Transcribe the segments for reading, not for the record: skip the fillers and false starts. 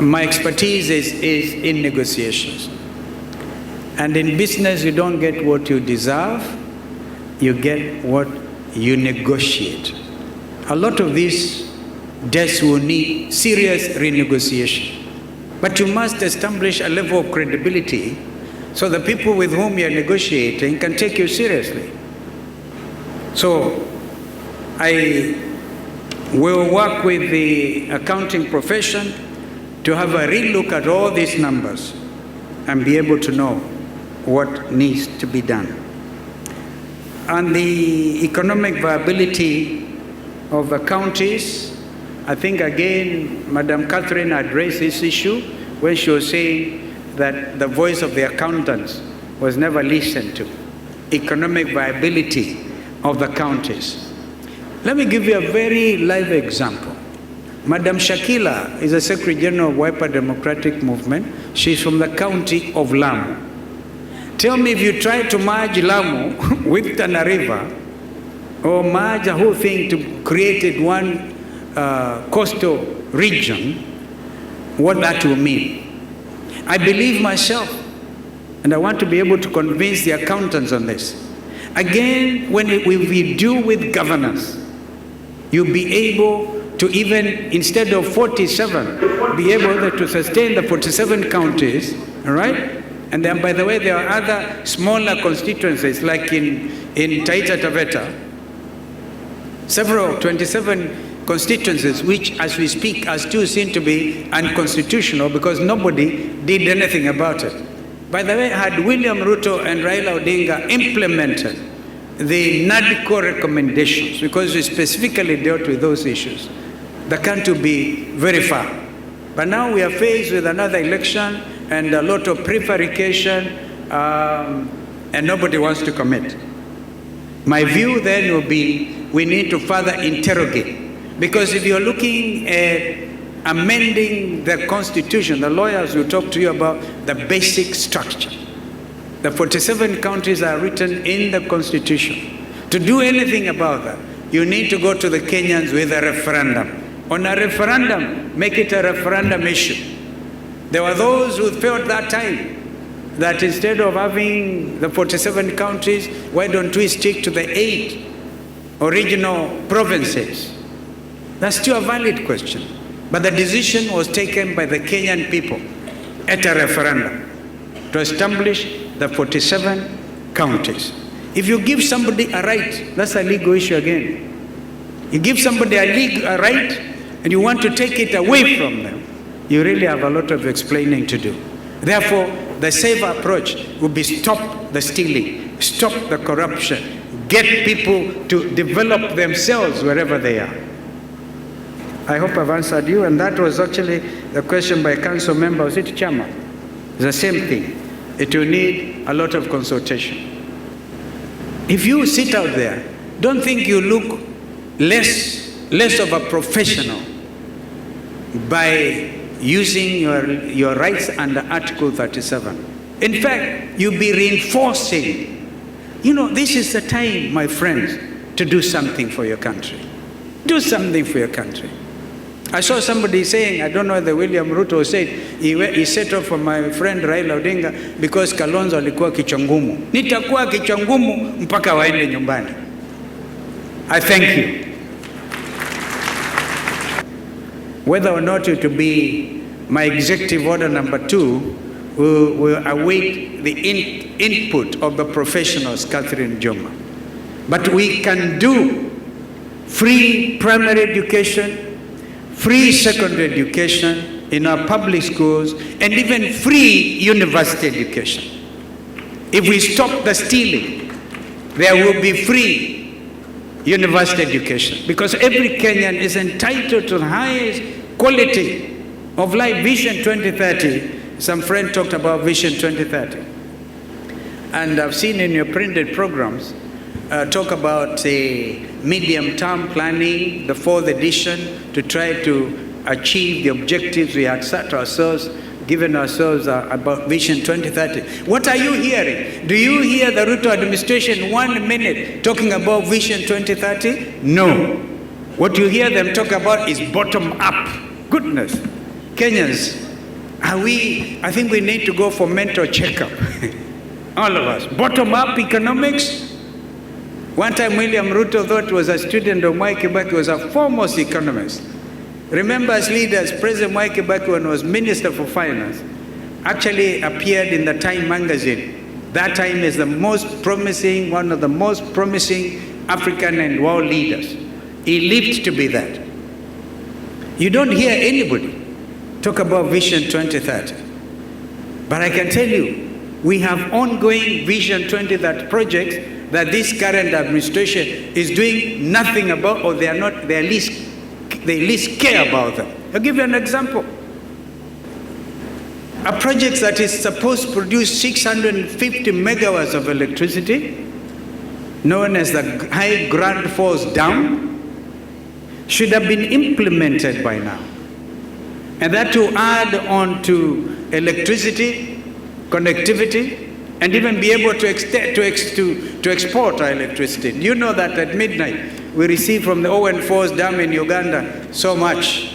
My expertise is in negotiations. And in business, you don't get what you deserve, you get what you negotiate. A lot of these debts will need serious renegotiation. But you must establish a level of credibility so the people with whom you're negotiating can take you seriously. So I will work with the accounting profession to have a real look at all these numbers and be able to know what needs to be done. On the economic viability of the counties, I think again, Madam Catherine addressed this issue when she was saying that the voice of the accountants was never listened to. Economic viability of the counties. Let me give you a very live example. Madam Shakila is the Secretary General of Wiper Democratic Movement. She's from the county of Lamu. Tell me, if you try to merge Lamu with Tana River, or merge the whole thing to create one coastal region, what that will mean. I believe myself, and I want to be able to convince the accountants on this. Again, when we deal with governance, you'll be able to even, instead of 47, be able to sustain the 47 counties, all right? And then, by the way, there are other smaller constituencies, like in Taita Taveta, several 27 constituencies, which as we speak are still seen to be unconstitutional because nobody did anything about it. By the way, had William Ruto and Raila Odinga implemented the NADCO recommendations, because we specifically dealt with those issues, the country will be very far. But now we are faced with another election and a lot of prevarication, and nobody wants to commit. My view then will be we need to further interrogate, because if you're looking at amending the Constitution, the lawyers will talk to you about the basic structure. The 47 counties are written in the Constitution. To do anything about that, you need to go to the Kenyans with a referendum. On a referendum, make it a referendum issue. There were those who felt that time that instead of having the 47 counties, why don't we stick to the 8 original provinces? That's still a valid question. But the decision was taken by the Kenyan people at a referendum to establish the 47 counties. If you give somebody a right, that's a legal issue again. You give somebody a right and you want to take it away from them, you really have a lot of explaining to do. Therefore, the safe approach would be stop the stealing, stop the corruption, get people to develop themselves wherever they are. I hope I've answered you, and that was actually the question by a council member. Was it Chama? It's the same thing. It will need a lot of consultation. If you sit out there, don't think you look less of a professional by using your rights under Article 37. In fact, you'll be reinforcing. You know, this is the time, my friends, to do something for your country. Do something for your country. I saw somebody saying, I don't know whether William Ruto said, he set off for my friend Raila Odinga because Kalonzo alikuwa kichwa ngumu. Nitakuwa kichwa ngumu mpaka waende nyumbani. I thank you. Whether or not it will be my executive order number 2, we'll await the input of the professionals, Catherine Joma. But we can do free primary education, free secondary education in our public schools, and even free university education. If we stop the stealing, there will be free university education, because every Kenyan is entitled to the highest quality of life. Vision 2030, some friend talked about Vision 2030. And I've seen in your printed programs, talk about medium-term planning, the 4th edition, to try to achieve the objectives we had set ourselves, given ourselves about Vision 2030. What are you hearing? Do you hear the Ruto administration 1 minute talking about Vision 2030? No. What you hear them talk about is bottom-up. Goodness. Kenyans, I think we need to go for mental checkup. All of us. Bottom-up economics. One time William Ruto thought was a student of Mwai Kibaki, was a foremost economist. Remember, as leaders, President Mwai Kibaki, when he was Minister for Finance, actually appeared in the Time magazine. That time is the most promising, one of the most promising African and world leaders. He lived to be that. You don't hear anybody talk about Vision 2030. But I can tell you, we have ongoing Vision 2030 projects that this current administration is doing nothing about, or they least care about them. I'll give you an example. A project that is supposed to produce 650 megawatts of electricity, known as the High Grand Falls Dam, should have been implemented by now. And that to add on to electricity, connectivity, and even be able to export our electricity. You know that at midnight, we receive from the Owen Falls Dam in Uganda so much.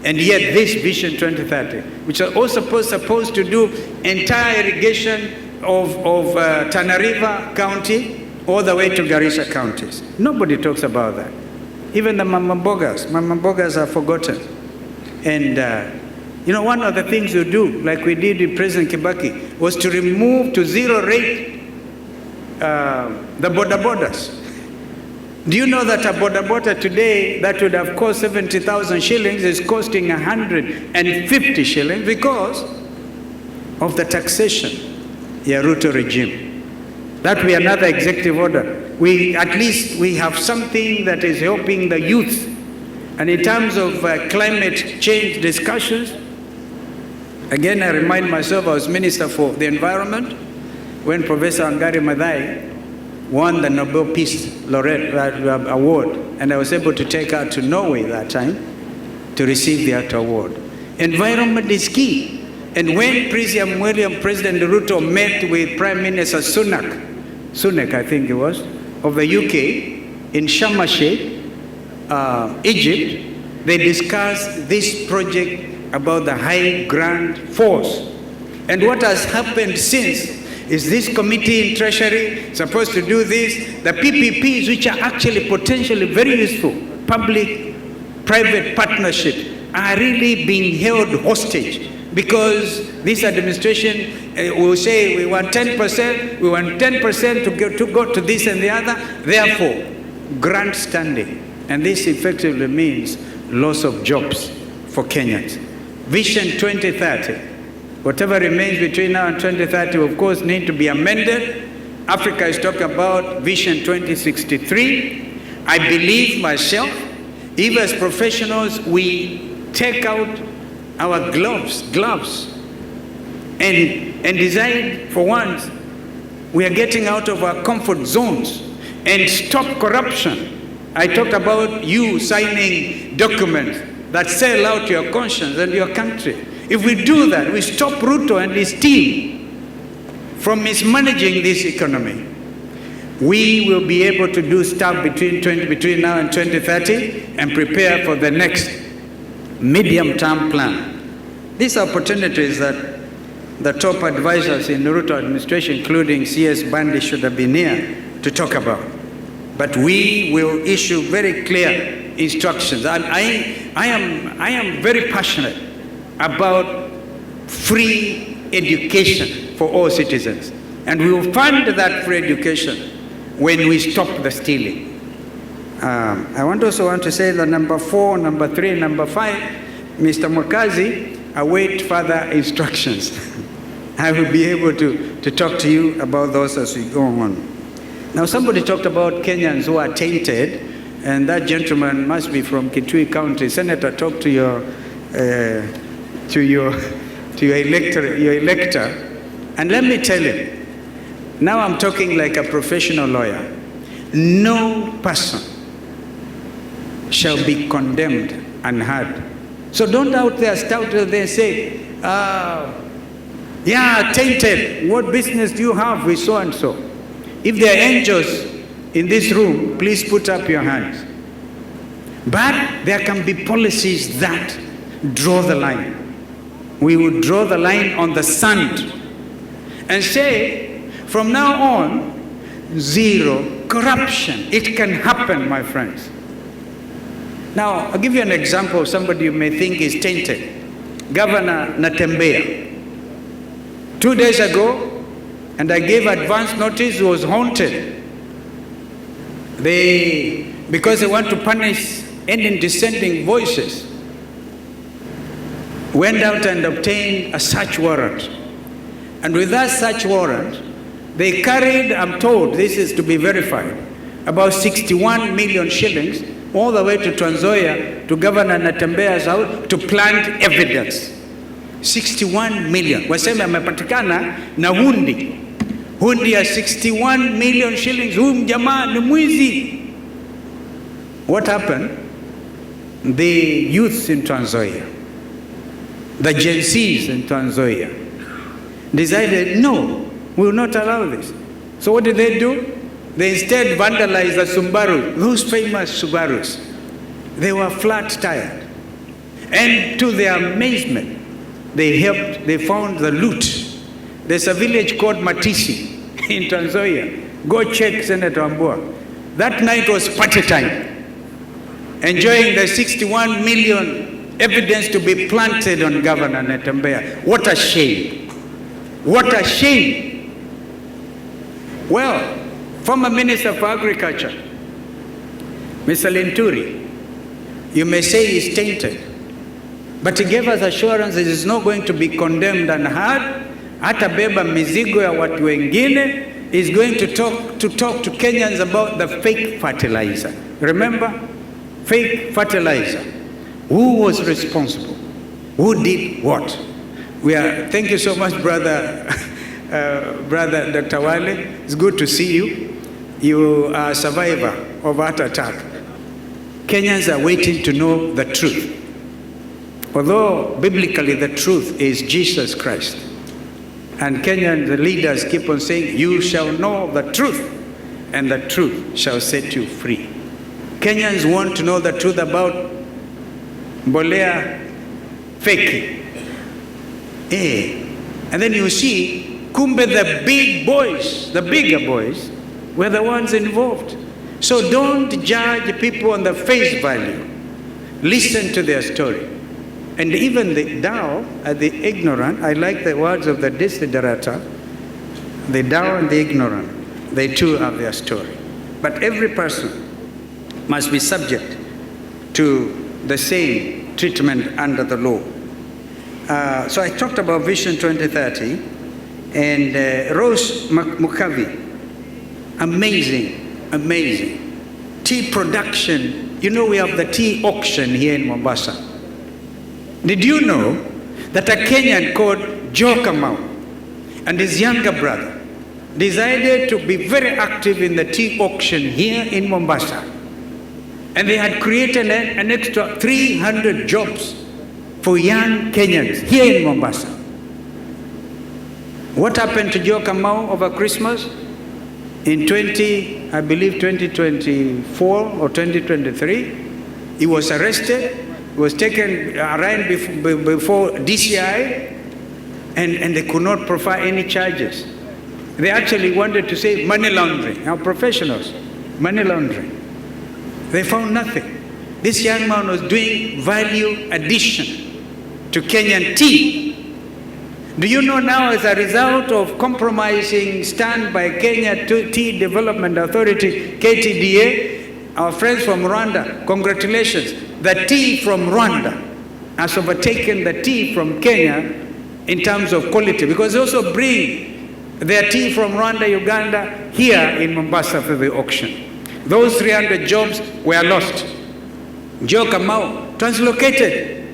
And yet this Vision 2030, which are also supposed to do entire irrigation of Tana River County all the way to Garissa counties. Nobody talks about that. Even the Mama Mbogas are forgotten. And one of the things you do, like we did with President Kibaki, was to remove to zero rate the border borders. Do you know that a border today that would have cost 70,000 shillings is costing 150 shillings because of the taxation, Ruto regime? That will be another executive order. At least we have something that is helping the youth. And in terms of climate change discussions, again, I remind myself, I was Minister for the Environment when Professor Wangari Maathai won the Nobel Peace Laureate Award, and I was able to take her to Norway that time to receive that award. Environment is key. And when President Ruto met with Prime Minister Sunak, I think it was, of the UK, in Sharm el-Sheikh, Egypt, they discussed this project about the High Grand Falls. And what has happened since is this committee in Treasury supposed to do this. The PPPs, which are actually potentially very useful, public-private partnerships, are really being held hostage because this administration will say we want 10%, we want 10% to go to this and the other, therefore, grant standing. And this effectively means loss of jobs for Kenyans. Vision 2030. Whatever remains between now and 2030, of course, need to be amended. Africa is talking about Vision 2063. I believe myself, even as professionals, we take out our gloves, and decide for once we are getting out of our comfort zones and stop corruption. I talked about you signing documents that sell out your conscience and your country. If we do that, we stop Ruto and his team from mismanaging this economy, we will be able to do stuff between now and 2030 and prepare for the next medium-term plan. These are opportunities that the top advisors in the Ruto administration, including CS Bandi, should have been here to talk about. But we will issue very clear instructions. And I am very passionate about free education for all citizens. And we will fund that free education when we stop the stealing. I also want to say that number 4, number 3, number 5, Mr. Mwakazi, await further instructions. I will be able to talk to you about those as we go on. Now, somebody talked about Kenyans who are tainted, and that gentleman must be from Kitui County. Senator, talk to your elector, and let me tell you, now I'm talking like a professional lawyer. No person shall be condemned unheard. So don't out there start there and say, yeah, tainted. What business do you have with so and so? If there are angels in this room, please put up your hands. But there can be policies that draw the line. we would draw the line on the sand and say, from now on, zero corruption. It can happen, my friends. Now, I'll give you an example of somebody you may think is tainted. Governor Natembeya. 2 days ago, and I gave advance notice, he was haunted. Because they want to punish any dissenting voices, went out and obtained a search warrant. And with that search warrant, they carried, I'm told, this is to be verified, about 61 million shillings all the way to Trans Nzoia, to Governor Natembeya's house, to plant evidence. 61 million. Waseme amepatikana na hundi ya 61 million shillings. Huyu mjamaa ni mwizi. What happened? The youths in Trans Nzoia, the Gen Zs in Trans Nzoia, decided, no, we will not allow this. So what did they do? They instead vandalized the Subaru, those famous Subarus. They were flat tired. And to their amazement, they found the loot. There's a village called Matisi in Trans Nzoia. Go check, Senator Ambua. That night was party time. Enjoying the 61 million evidence to be planted on Governor Natembeya. What a shame. What a shame. Well, former Minister for Agriculture, Mr. Linturi, you may say he's tainted, but he gave us assurance that he's not going to be condemned and hard. Hatabeba mizigo ya watu wengine. Is going to talk to Kenyans about the fake fertilizer. Remember? Fake fertilizer. Who was responsible? Who did what? Thank you so much, brother Dr. Wale. It's good to see you. You are a survivor of heart attack. Kenyans are waiting to know the truth. Although biblically the truth is Jesus Christ. And Kenyan the leaders keep on saying, you shall know the truth, and the truth shall set you free. Kenyans want to know the truth about mbolea feki. And then you see, kumbe the big boys, the bigger boys, were the ones involved. So don't judge people on the face value. Listen to their story. And even the Tao, the ignorant, I like the words of the Desiderata, the Tao and the ignorant, they too have their story. But every person must be subject to the same treatment under the law. So I talked about Vision 2030, and Rose Mukavi, amazing. Tea production, you know we have the tea auction here in Mombasa. Did you know that a Kenyan called Joe Kamau and his younger brother decided to be very active in the tea auction here in Mombasa? And they had created an extra 300 jobs for young Kenyans here in Mombasa. What happened to Joe Kamau over Christmas? In 2024 or 2023, he was arrested. Was taken around before DCI, and they could not provide any charges. They actually wanted to say money laundering. Now professionals, money laundering. They found nothing. This young man was doing value addition to Kenyan tea. Do you know now, as a result of compromising stand by Kenya Tea Development Authority, KTDA, our friends from Rwanda, congratulations. The tea from Rwanda has overtaken the tea from Kenya in terms of quality, because they also bring their tea from Rwanda, Uganda, here in Mombasa for the auction. Those 300 jobs were lost. Joe Kamau translocated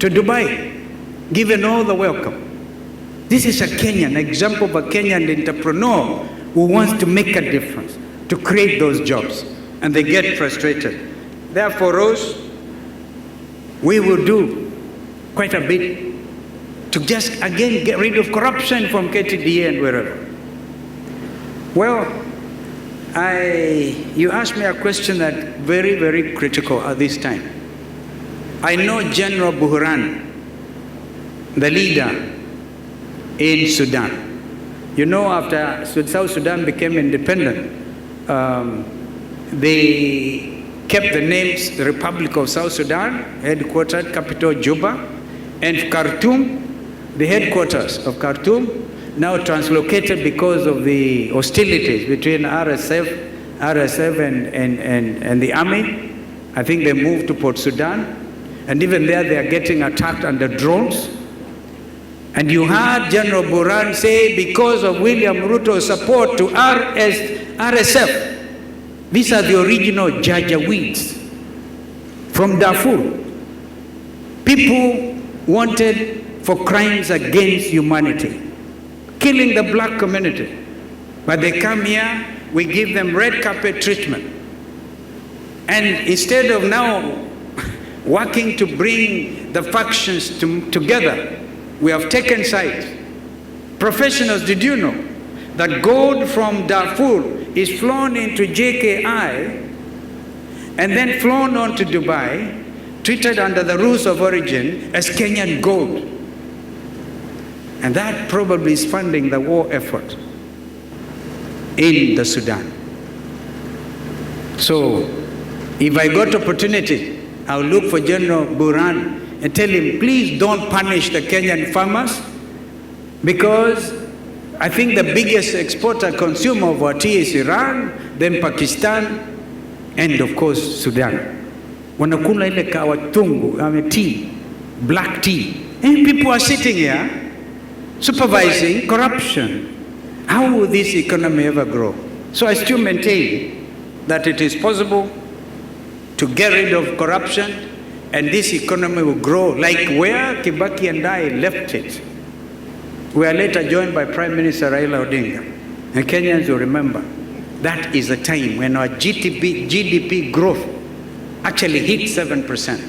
to Dubai, given all the welcome. This is a Kenyan, example of a Kenyan entrepreneur who wants to make a difference, to create those jobs, and they get frustrated. Therefore, Rose, we will do quite a bit to just again get rid of corruption from KTDA and wherever. Well, you asked me a question that very, very critical at this time. I know General Buhuran the leader in Sudan. You know, after South Sudan became independent, they kept the names Republic of South Sudan, headquartered, capital Juba, and Khartoum, the headquarters of Khartoum, now translocated because of the hostilities between RSF and the army. I think they moved to Port Sudan, and even there they are getting attacked under drones. And you heard General Buran say, because of William Ruto's support to RSF, these are the original Janjaweeds from Darfur. People wanted for crimes against humanity, killing the black community. But they come here, we give them red carpet treatment. And instead of now working to bring the factions together, we have taken sides. Professionals, did you know that gold from Darfur is flown into JKI and then flown on to Dubai, treated under the rules of origin as Kenyan gold? And that probably is funding the war effort in the Sudan. So if I got opportunity, I'll look for General Buran and tell him, please don't punish the Kenyan farmers, because I think the biggest exporter consumer of our tea is Iran, then Pakistan, and of course Sudan. Wanakula ile kawa tungu, tea, black tea. And people are sitting here supervising corruption. How will this economy ever grow? So I still maintain that it is possible to get rid of corruption, and this economy will grow like where Kibaki and I left it. We are later joined by Prime Minister Raila Odinga. And Kenyans will remember, that is a time when our GDP growth actually hit 7%.